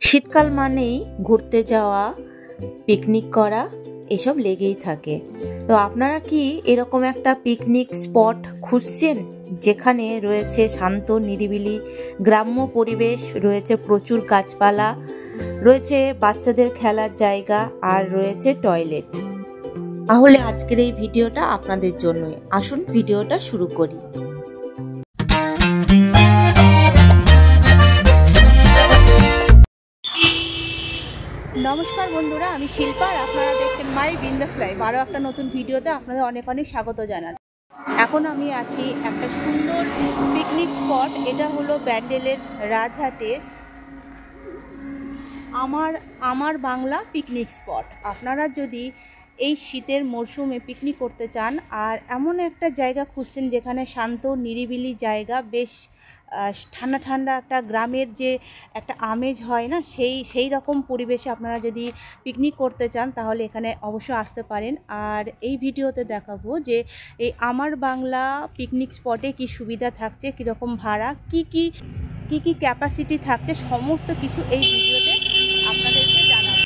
শীতকাল মানেই ঘুরতে যাওয়া, পিকনিক করা এসব লেগেই থাকে। তো আপনারা কি এরকম একটা পিকনিক স্পট খুঁজছেন যেখানে রয়েছে শান্ত নিরিবিলি গ্রাম্য পরিবেশ, রয়েছে প্রচুর গাছপালা, রয়েছে বাচ্চাদের খেলার জায়গা আর রয়েছে টয়লেট? তাহলে আজকের এই ভিডিওটা আপনাদের জন্যই। আসুন ভিডিওটা শুরু করি। নমস্কার বন্ধুরা, আমি শিল্পা আর আপনারা দেখছেন মাই বিন্দাস লাইফ। আরও একটা নতুন ভিডিওতে আপনাদের অনেক অনেক স্বাগত জানাই। এখন আমি আছি একটা সুন্দর পিকনিক স্পট। এটা হলো ব্যান্ডেলের রাজহাটের আমার বাংলা পিকনিক স্পট। আপনারা যদি এই শীতের মরশুমে পিকনিক করতে চান আর এমন একটা জায়গা খুঁজছেন যেখানে শান্ত নিরিবিলি জায়গা, বেশ ঠান্ডা ঠান্ডা একটা গ্রামের যে একটা আমেজ হয় না, সেই রকম পরিবেশে আপনারা যদি পিকনিক করতে চান তাহলে এখানে অবশ্যই আসতে পারেন। আর এই ভিডিওতে দেখাবো যে এই আমার বাংলা পিকনিক স্পটে কি সুবিধা থাকছে, কীরকম ভাড়া, কি কি ক্যাপাসিটি থাকছে, সমস্ত কিছু এই ভিডিওতে আপনাদেরকে জানাবো।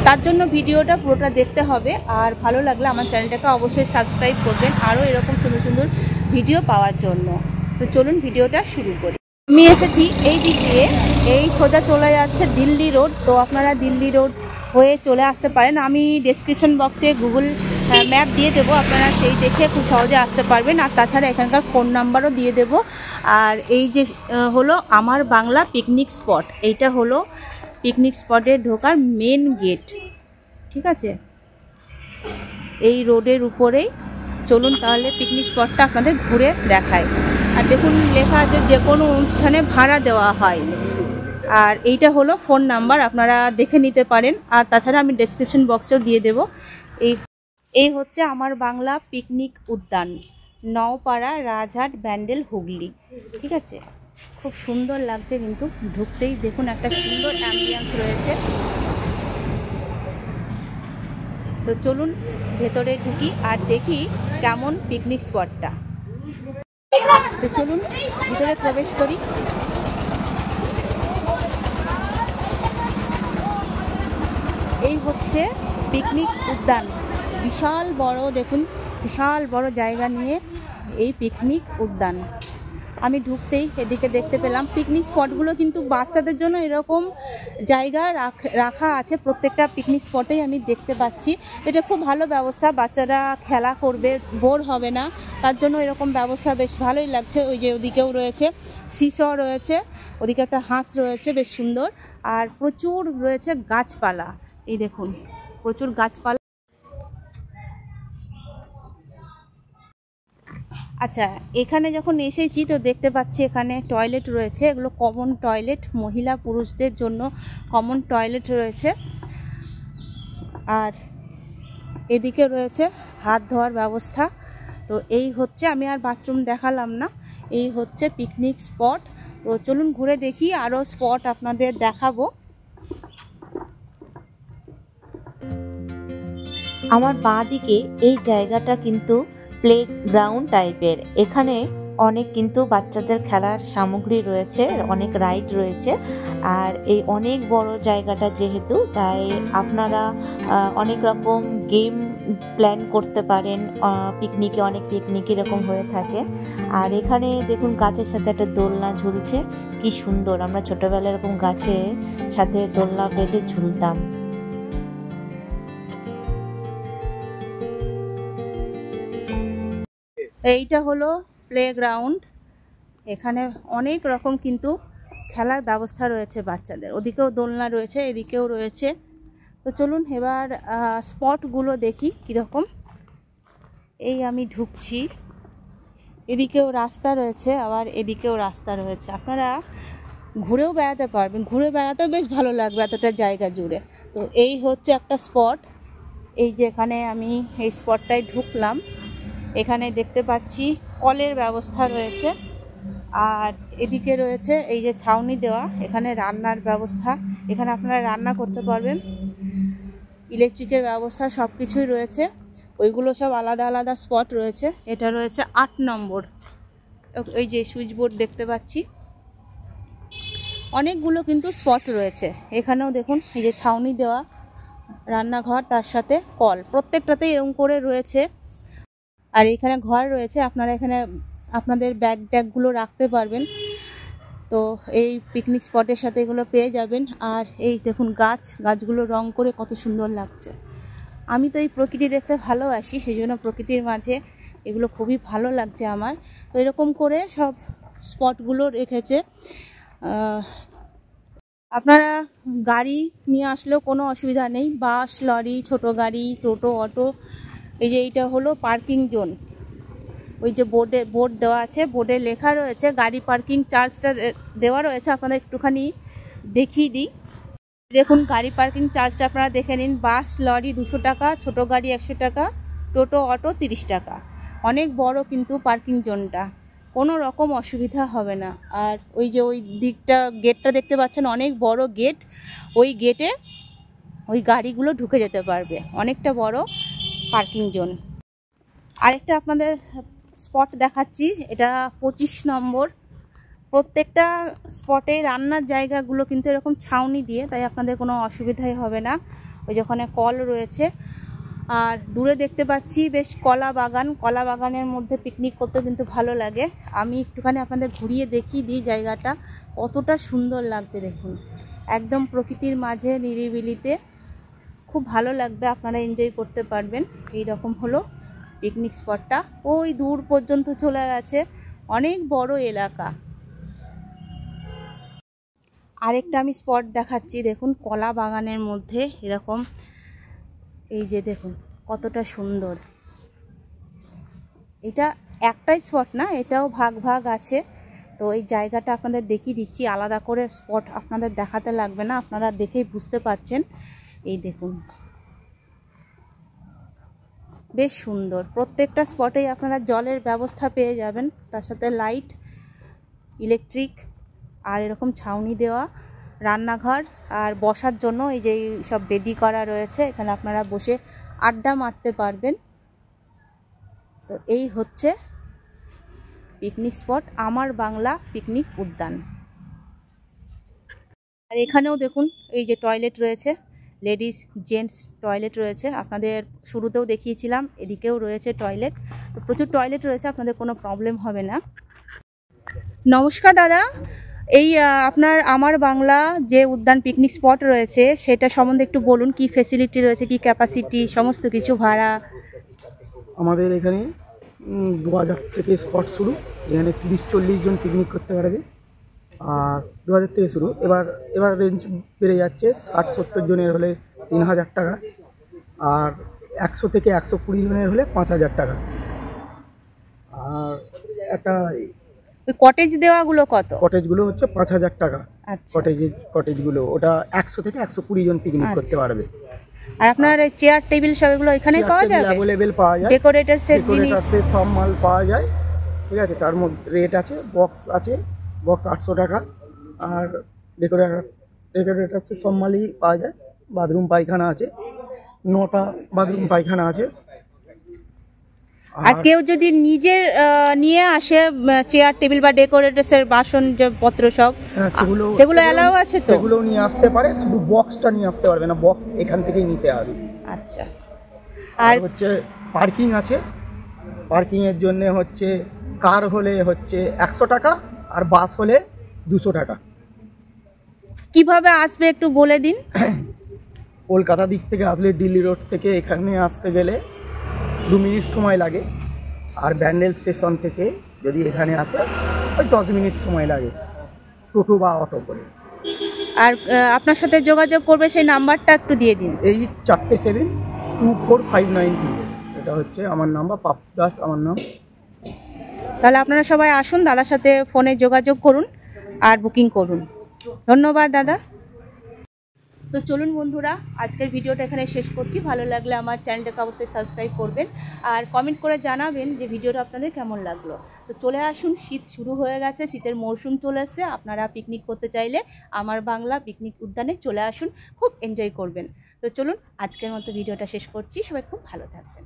তার জন্য ভিডিওটা পুরোটা দেখতে হবে। আর ভালো লাগলে আমার চ্যানেলটাকে অবশ্যই সাবস্ক্রাইব করবেন আরও এরকম সুন্দর সুন্দর ভিডিও পাওয়ার জন্য। তো চলুন ভিডিওটা শুরু করি। আমি এসেছি এই দিক দিয়ে, এই সোজা চলে যাচ্ছে দিল্লি রোড। তো আপনারা দিল্লি রোড হয়ে চলে আসতে পারেন। আমি ডেসক্রিপশন বক্সে গুগল ম্যাপ দিয়ে দেবো, আপনারা সেই দেখে খুব সহজে আসতে পারবেন। আর তাছাড়া এখানকার ফোন নাম্বারও দিয়ে দেব। আর এই যে হলো আমার বাংলা পিকনিক স্পট, এইটা হলো পিকনিক স্পটে ঢোকার মেন গেট, ঠিক আছে? এই রোডের উপরেই। চলুন তাহলে পিকনিক স্পটটা আপনাদের ঘুরে দেখায়। আর দেখুন লেখা আছে যে কোনো অনুষ্ঠানে ভাড়া দেওয়া হয়। আর এইটা হলো ফোন নাম্বার, আপনারা দেখে নিতে পারেন। আর তাছাড়া আমি ডেসক্রিপশন বক্সেও দিয়ে দেব। এই হচ্ছে আমার বাংলা পিকনিক উদ্যান, নওপাড়া, রাজহাট, ব্যান্ডেল, হুগলি, ঠিক আছে? খুব সুন্দর লাগছে কিন্তু ঢুকতেই। দেখুন একটা সুন্দর অ্যাম্বিয়েন্স রয়েছে। তো চলুন ভেতরে ঢুকি আর দেখি কেমন পিকনিক স্পটটা। তো চলুন ভিতরে প্রবেশ করি। এই হচ্ছে পিকনিক উদ্যান, বিশাল বড়, দেখুন বিশাল বড় জায়গা নিয়ে এই পিকনিক উদ্যান। আমি ঢুকতেই এদিকে দেখতে পেলাম পিকনিক স্পটগুলো কিন্তু বাচ্চাদের জন্য এরকম জায়গা রাখা আছে। প্রত্যেকটা পিকনিক স্পটেই আমি দেখতে পাচ্ছি। এটা খুব ভালো ব্যবস্থা, বাচ্চারা খেলা করবে, বোর হবে না, তার জন্য এরকম ব্যবস্থা বেশ ভালোই লাগছে। ওই যে ওদিকেও রয়েছে সিস রয়েছে, ওদিকে একটা হাঁস রয়েছে, বেশ সুন্দর। আর প্রচুর রয়েছে গাছপালা, এই দেখুন প্রচুর গাছপালা। আচ্ছা, এখানে যখন এসেছি তো দেখতে পাচ্ছি এখানে টয়লেট রয়েছে। এগুলো কমন টয়লেট, মহিলা পুরুষদের জন্য কমন টয়লেট রয়েছে। আর এদিকে রয়েছে হাত ধোয়ার ব্যবস্থা। তো এই হচ্ছে, আমি আর বাথরুম দেখালাম না, এই হচ্ছে পিকনিক স্পট। তো চলুন ঘুরে দেখি, আরও স্পট আপনাদের দেখাবো। আমার বাঁ দিকে এই জায়গাটা কিন্তু প্লে গ্রাউন্ড টাইপের। এখানে অনেক কিন্তু বাচ্চাদের খেলার সামগ্রী রয়েছে, অনেক রাইড রয়েছে। আর এই অনেক বড় জায়গাটা যেহেতু, তাই আপনারা অনেক রকম গেম প্ল্যান করতে পারেন। পিকনিকে অনেক পিকনিক এরকম হয়ে থাকে। আর এখানে দেখুন গাছের সাথে একটা দোলনা ঝুলছে, কি সুন্দর। আমরা ছোটবেলায় এরকম গাছের সাথে দোলনা বেঁধে ঝুলতাম। এইটা হলো প্লেগ্রাউন্ড। এখানে অনেক রকম কিন্তু খেলার ব্যবস্থা রয়েছে বাচ্চাদের। ওদিকেও দোলনা রয়েছে, এদিকেও রয়েছে। তো চলুন এবার স্পটগুলো দেখি কীরকম। এই আমি ঢুকছি, এদিকেও রাস্তা রয়েছে, আবার এদিকেও রাস্তা রয়েছে। আপনারা ঘুরেও বেড়াতে পারবেন, ঘুরে বেড়াতেও বেশ ভালো লাগবে এতটা জায়গা জুড়ে। তো এই হচ্ছে একটা স্পট। এই যে এখানে আমি এই স্পটটায় ঢুকলাম, এখানে দেখতে পাচ্ছি কলের ব্যবস্থা রয়েছে। আর এদিকে রয়েছে এই যে ছাউনি দেওয়া, এখানে রান্নার ব্যবস্থা, এখানে আপনারা রান্না করতে পারবেন। ইলেকট্রিকের ব্যবস্থা সব কিছুই রয়েছে। ওইগুলো সব আলাদা আলাদা স্পট রয়েছে। এটা রয়েছে 8 নম্বর, এই যে সুইচ বোর্ড দেখতে পাচ্ছি। অনেকগুলো কিন্তু স্পট রয়েছে। এখানেও দেখুন এই যে ছাউনি দেওয়া রান্নাঘর, তার সাথে কল, প্রত্যেকটাতেই এরকম করে রয়েছে। আর এখানে ঘর রয়েছে, আপনারা এখানে আপনাদের ব্যাগ ট্যাগগুলো রাখতে পারবেন। তো এই পিকনিক স্পটের সাথে এগুলো পেয়ে যাবেন। আর এই দেখুন গাছগুলো রং করে কত সুন্দর লাগছে। আমি তো এই প্রকৃতি দেখতে ভালোবাসি, সেই জন্য প্রকৃতির মাঝে এগুলো খুবই ভালো লাগছে আমার। তো এরকম করে সব স্পটগুলো রেখেছে। আপনারা গাড়ি নিয়ে আসলেও কোনো অসুবিধা নেই, বাস, লরি, ছোট গাড়ি, টোটো, অটো। এই যে এইটা হলো পার্কিং জোন। ওই যে বোর্ড দেওয়া আছে, বোর্ডে লেখা রয়েছে গাড়ি পার্কিং চার্জটা দেওয়া রয়েছে। আপনাদের একটুখানি দেখিয়ে দিই। দেখুন গাড়ি পার্কিং চার্জটা আপনারা দেখে নিন। বাস, লরি 200 টাকা, ছোটো গাড়ি 100 টাকা, টোটো, অটো 30 টাকা। অনেক বড় কিন্তু পার্কিং জোনটা, কোনো রকম অসুবিধা হবে না। আর ওই যে ওই দিকটা গেটটা দেখতে পাচ্ছেন, অনেক বড় গেট। ওই গেটে ওই গাড়িগুলো ঢুকে যেতে পারবে। অনেকটা বড় পার্কিং জোন। আরেকটা আপনাদের স্পট দেখাচ্ছি, এটা 25 নম্বর। প্রত্যেকটা স্পটে রান্নার জায়গাগুলো কিন্তু এরকম ছাউনি দিয়ে, তাই আপনাদের কোনো অসুবিধাই হবে না। ওই যেখানে কল রয়েছে। আর দূরে দেখতে পাচ্ছি বেশ কলা বাগানের মধ্যে পিকনিক করতে কিন্তু ভালো লাগে। আমি একটুখানি আপনাদের ঘুরিয়ে দেখিয়ে দিই জায়গাটা কতটা সুন্দর লাগছে। দেখুন একদম প্রকৃতির মাঝে নিরিবিলিতে, খুব ভালো লাগবে, আপনারা এনজয় করতে পারবেন। এই রকম হলো পিকনিক স্পটটা। ওই দূর পর্যন্ত চলে গেছে, অনেক বড় এলাকা। আরেকটা আমি স্পট দেখাচ্ছি, দেখুন কলা বাগানের মধ্যে এরকম, এই যে দেখুন কতটা সুন্দর। এটা একটাই স্পট না, এটাও ভাগ আছে। তো এই জায়গাটা আপনাদের দেখিয়ে দিচ্ছি, আলাদা করে স্পট আপনাদের দেখাতে লাগবে না, আপনারা দেখেই বুঝতে পারছেন। এই দেখুন বেশ সুন্দর। প্রত্যেকটা স্পটেই আপনারা জলের ব্যবস্থা পেয়ে যাবেন, তার সাথে লাইট, ইলেকট্রিক, আর এরকম ছাউনি দেওয়া রান্নাঘর। আর বসার জন্য এই যে সব বেদি করা রয়েছে, এখানে আপনারা বসে আড্ডা মারতে পারবেন। তো এই হচ্ছে পিকনিক স্পট আমার বাংলা পিকনিক উদ্যান। আর এখানেও দেখুন এই যে টয়লেট রয়েছে, লেডিস জেন্টস টয়লেট রয়েছে। আপনাদের শুরুতেও দেখিয়েছিলাম, এদিকেও রয়েছে টয়লেট। তো প্রচুর টয়লেট রয়েছে, আপনাদের কোনো প্রবলেম হবে না। নমস্কার দাদা, এই আপনার আমার বাংলা যে উদ্যান পিকনিক স্পট রয়েছে সেটা সম্বন্ধে একটু বলুন, কি ফেসিলিটি রয়েছে, কি ক্যাপাসিটি, সমস্ত কিছু, ভাড়া। আমাদের এখানে 2000 থেকে স্পট শুরু, এখানে 30-40 জন পিকনিক করতে পারবে। আর 2000 থেকে শুরু, এবার রেঞ্জ বেড়ে যাচ্ছে। 60-70 জনের হলে 3000 টাকা, আর 100 থেকে 120 জনের হলে 5000 টাকা। আর একটা কটেজ দেওয়াগুলো কত? কটেজগুলো হচ্ছে 5000 টাকা। কটেজগুলো ওটা 100 থেকে 120 জন পিকনিক করতে পারবে। আর আপনার চেয়ার টেবিল সব এগুলো এখানেই পাওয়া যাবে? অ্যাভেলেবেল পাওয়া যায়, ডেকোরেটর সেট জিনিস সব মাল পাওয়া যায়। ঠিক আছে, তার মধ্যে রেট আছে, বক্স 800 টাকা। আর ডেকোরেটর সব মালই পাওয়া যায়। বাথরুম পায়খানা আছে, 9টা বাথরুম পায়খানা আছে। আর কেউ যদি নিজের নিয়ে আসে চেয়ার টেবিল বা ডেকোরেটরসের বাসন পত্র সব, সেগুলো অ্যালাউ আছে? তো সেগুলো নিয়ে আসতে পারে, শুধু বক্সটা নিয়ে আসতে পারবে না, বক্স এখান থেকেই নিতে হবে। আচ্ছা। আর হচ্ছে পার্কিং আছে, পার্কিংয়ের জন্য হচ্ছে কার হলে হচ্ছে 100 টাকা, আর বাস হলে 200 টাকা। কিভাবে আসবে একটু বলে দিন। কলকাতা দিক থেকে আসলে, দিল্লি রোড থেকে এখানে আসতে গেলে 2 মিনিট সময় লাগে। আর ব্যান্ডেল স্টেশন থেকে যদি এখানে আসে ওই 10 মিনিট সময় লাগে, টোটো বা অটো করে। আর আপনার সাথে যোগাযোগ করবে সেই নাম্বারটা একটু দিয়ে দিন। এই 47724592, এটা হচ্ছে আমার নাম্বার, পাপ দাস আমার নাম। তাহলে আপনারা সবাই আসুন, দাদার সাথে ফোনে যোগাযোগ করুন আর বুকিং করুন। ধন্যবাদ দাদা। তো চলুন বন্ধুরা, আজকের ভিডিওটা এখানে শেষ করছি। ভালো লাগলে আমার চ্যানেলটাকে অবশ্যই সাবস্ক্রাইব করবেন আর কমেন্ট করে জানাবেন যে ভিডিওটা আপনাদের কেমন লাগলো। তো চলে আসুন, শীত শুরু হয়ে গেছে, শীতের মরশুম চলে এসেছে। আপনারা পিকনিক করতে চাইলে আমার বাংলা পিকনিক উদ্যানে চলে আসুন, খুব এনজয় করবেন। তো চলুন আজকের মতো ভিডিওটা শেষ করছি। সবাই খুব ভালো থাকবেন।